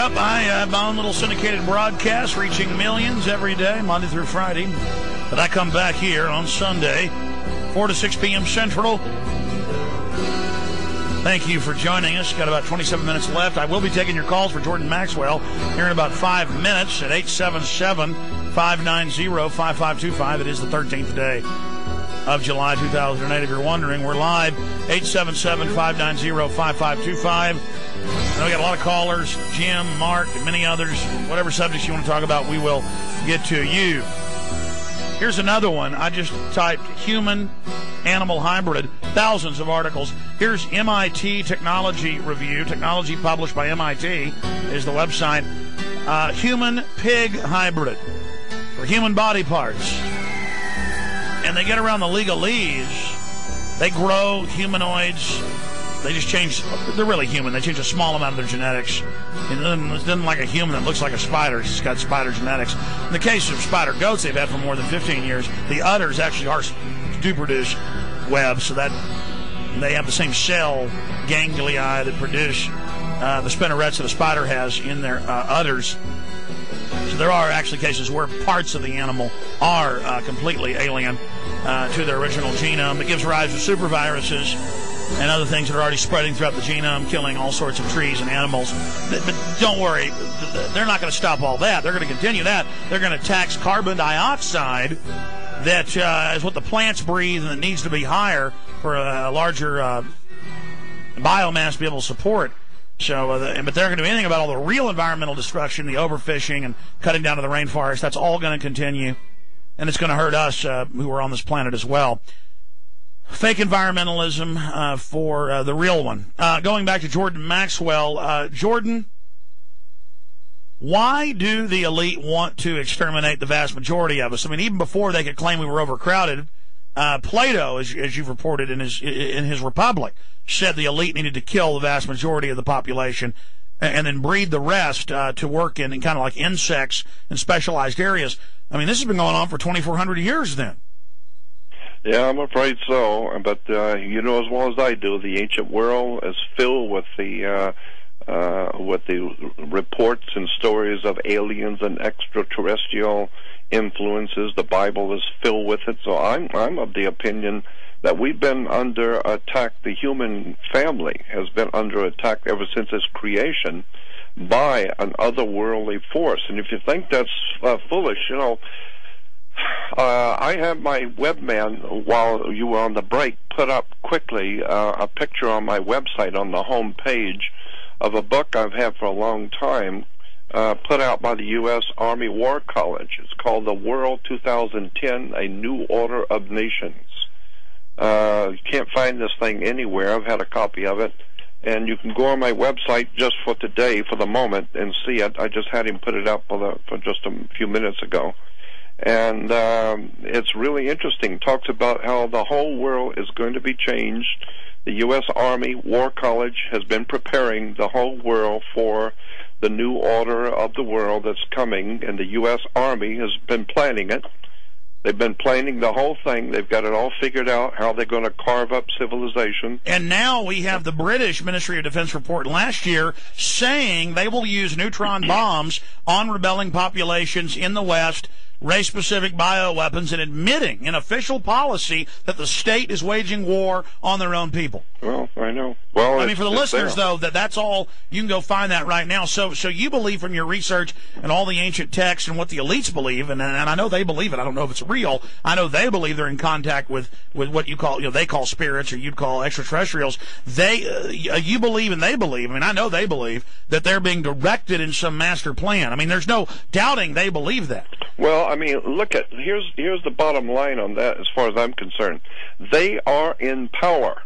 Yep, I have my own little syndicated broadcast reaching millions every day, Monday through Friday. But I come back here on Sunday, 4 to 6 p.m. Central. Thank you for joining us. Got about 27 minutes left. I will be taking your calls for Jordan Maxwell here in about 5 minutes at 877-590-5525. It is the 13th day of July 2008. If you're wondering, we're live, 877-590-5525. And we got a lot of callers, Jim, Mark, and many others. Whatever subjects you want to talk about, we will get to you. Here's another one. I just typed human-animal hybrid, thousands of articles. Here's MIT Technology Review, technology published by MIT is the website. Human-pig hybrid for human body parts. And they get around the legalese. They grow humanoids. They just change, they're really human. They change a small amount of their genetics. It doesn't like a human that looks like a spider. It's got spider genetics. In the case of spider goats they've had for more than 15 years, the udders actually do produce webs, so that they have the same cell ganglia that produce the spinnerets that a spider has in their udders. So there are actually cases where parts of the animal are completely alien to their original genome. It gives rise to superviruses and other things that are already spreading throughout the genome, killing all sorts of trees and animals. But don't worry, they're not going to stop all that. They're going to continue that. They're going to tax carbon dioxide that is what the plants breathe and that needs to be higher for a larger biomass to be able to support. So, but they're going to do anything about all the real environmental destruction, the overfishing and cutting down of the rainforest. That's all going to continue, and it's going to hurt us who are on this planet as well. Fake environmentalism for the real one. Going back to Jordan Maxwell. Jordan, why do the elite want to exterminate the vast majority of us? I mean, even before they could claim we were overcrowded, Plato, as you've reported in his Republic, said the elite needed to kill the vast majority of the population and then breed the rest to work in kind of like insects in specialized areas. I mean, this has been going on for 2,400 years then. Yeah, I'm afraid so. But you know as well as I do, the ancient world is filled with the reports and stories of aliens and extraterrestrial influences. The Bible is filled with it. So I'm of the opinion that we've been under attack. The human family has been under attack ever since its creation by an otherworldly force. And if you think that's foolish, you know, I have my webman, while you were on the break, put up quickly a picture on my website on the home page of a book I've had for a long time, put out by the U.S. Army War College. It's called The World 2010, A New Order of Nations. You can't find this thing anywhere. I've had a copy of it. And you can go on my website just for today, for the moment, and see it. I just had him put it up for just a few minutes ago. And it's really interesting. Talks about how the whole world is going to be changed. The U.S. Army War College has been preparing the whole world for the new order of the world that's coming, and the U.S. Army has been planning it. They've been planning the whole thing. They've got it all figured out, how they're going to carve up civilization. And now we have the British Ministry of Defense report last year saying they will use neutron bombs on rebelling populations in the West, race-specific bioweapons, and admitting in official policy that the state is waging war on their own people. Well, I know. Well, I mean, for the listeners, though, that's all. You can go find that right now. So you believe from your research and all the ancient texts and what the elites believe, and I know they believe it. I don't know if it's real. I know they believe they're in contact with what you call, they call spirits, or you'd call extraterrestrials. You believe and they believe. I mean, I know they believe that they're being directed in some master plan. I mean, there's no doubting they believe that. Well, I mean, look at here's the bottom line on that. As far as I'm concerned, they are in power.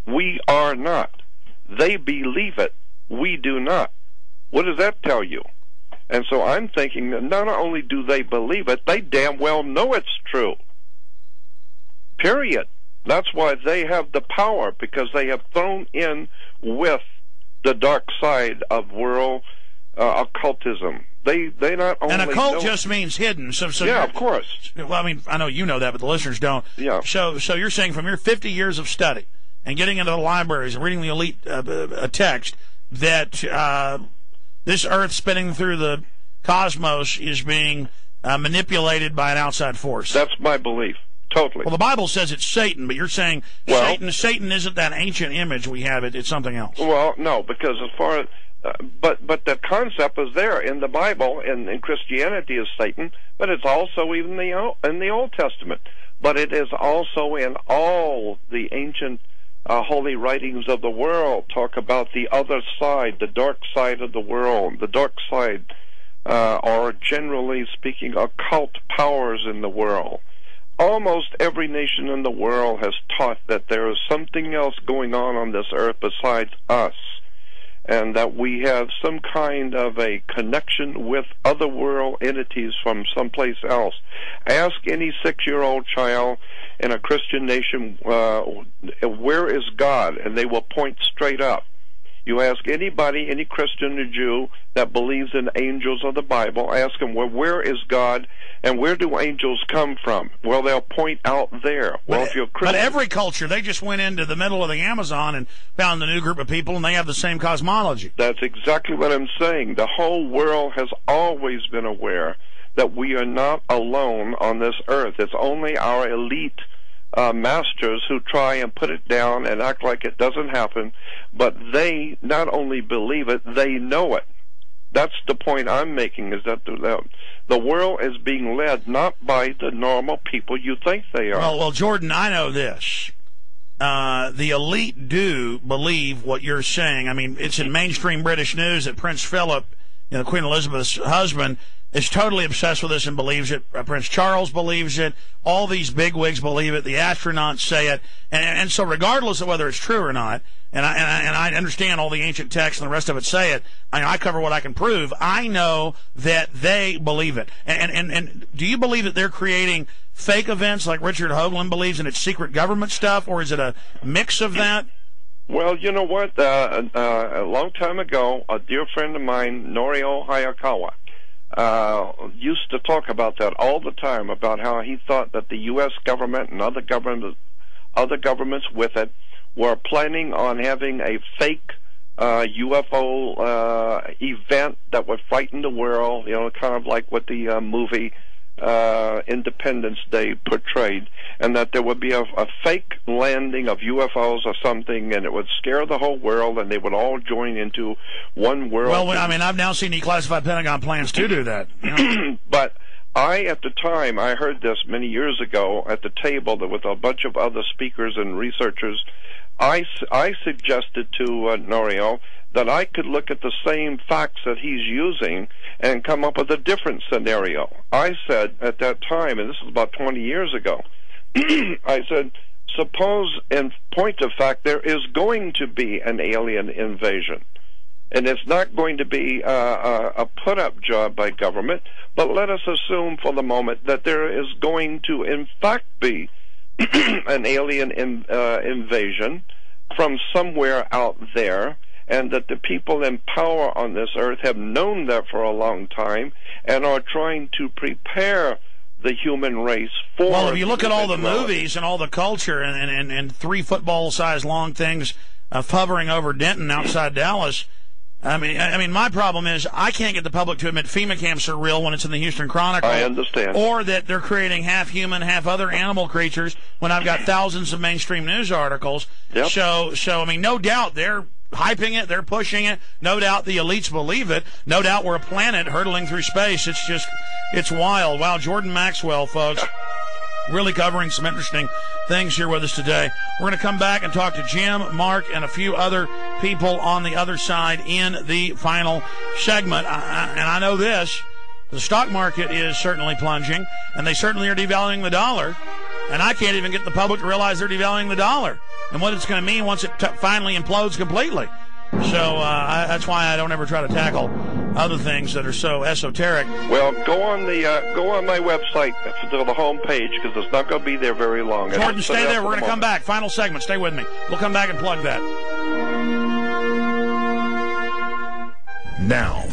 We are not. They believe it. We do not. What does that tell you? And so I'm thinking that not only do they believe it, they damn well know it's true. Period. That's why they have the power, because they have thrown in with the dark side of world occultism. They not only and occult just means hidden. So yeah, of course. Well, I mean, I know you know that, but the listeners don't. Yeah. So you're saying from your 50 years of study and getting into the libraries and reading the elite text that this Earth spinning through the cosmos is being manipulated by an outside force. That's my belief. Totally. Well, the Bible says it's Satan, but you're saying Satan isn't that ancient image we have. It's something else. Well, no, because as far as but the concept is there in the Bible, and in Christianity is Satan, but it's also even in the Old Testament. But it is also in all the ancient holy writings of the world. Talk about the other side, the dark side of the world. The dark side are, generally speaking, occult powers in the world. Almost every nation in the world has taught that there is something else going on this earth besides us, and that we have some kind of a connection with other world entities from someplace else. Ask any 6-year-old child in a Christian nation, where is God? And they will point straight up. You ask anybody, any Christian or Jew that believes in angels of the Bible, ask them, well, where is God and where do angels come from? Well, they'll point out there. Well, if you're Christian, but every culture, they just went into the middle of the Amazon and found a new group of people, and they have the same cosmology. That's exactly what I'm saying. The whole world has always been aware that we are not alone on this earth. It's only our elite masters who try and put it down and act like it doesn't happen, but they not only believe it, they know it. That's the point I'm making, is that the world is being led not by the normal people you think they are. Well, Jordan, I know this. The elite do believe what you're saying. I mean, it's in mainstream British news that Prince Philip, Queen Elizabeth's husband, is totally obsessed with this and believes it. Prince Charles believes it. All these bigwigs believe it. The astronauts say it. And so regardless of whether it's true or not, and I understand all the ancient texts and the rest of it say it, I cover what I can prove. I know that they believe it. And do you believe that they're creating fake events like Richard Hoagland believes and it's secret government stuff, or is it a mix of that? Well, you know what? A long time ago, a dear friend of mine, Norio Hayakawa, used to talk about that all the time, about how he thought that the U.S. government and other governments with it were planning on having a fake UFO event that would frighten the world, kind of like what the movie Independence Day portrayed, and that there would be a fake landing of UFOs or something, and it would scare the whole world, and they would all join into one world. Well, I mean, I've now seen declassified Pentagon plans to do that. But at the time, I heard this many years ago at the table with a bunch of other speakers and researchers. I suggested to Norio that I could look at the same facts that he's using and come up with a different scenario. I said at that time, and this is about 20 years ago, I said, suppose, in point of fact, there is going to be an alien invasion. And it's not going to be a put-up job by government, but let us assume for the moment that there is going to, in fact, be an alien invasion from somewhere out there, and that the people in power on this earth have known that for a long time and are trying to prepare the human race for. Well, if you look at all the movies and all the culture and 3 football-sized long things hovering over Denton outside Dallas, I mean, my problem is I can't get the public to admit FEMA camps are real when it's in the Houston Chronicle. I understand. Or that they're creating half human, half other animal creatures when I've got thousands of mainstream news articles. Yep. So I mean, no doubt they're hyping it, they're pushing it. No doubt the elites believe it. No doubt we're a planet hurtling through space. It's wild. Wow, Jordan Maxwell, folks. Really covering some interesting things here with us today. We're going to come back and talk to Jim, Mark, and a few other people on the other side in the final segment. And I know this. The stock market is certainly plunging, and they certainly are devaluing the dollar. And I can't even get the public to realize they're devaluing the dollar and what it's going to mean once it finally implodes completely. So that's why I don't ever try to tackle other things that are so esoteric. Well, go on my website to the home page, because it's not going to be there very long. Jordan, stay there. We're going to come back. Final segment. Stay with me. We'll come back and plug that. Now.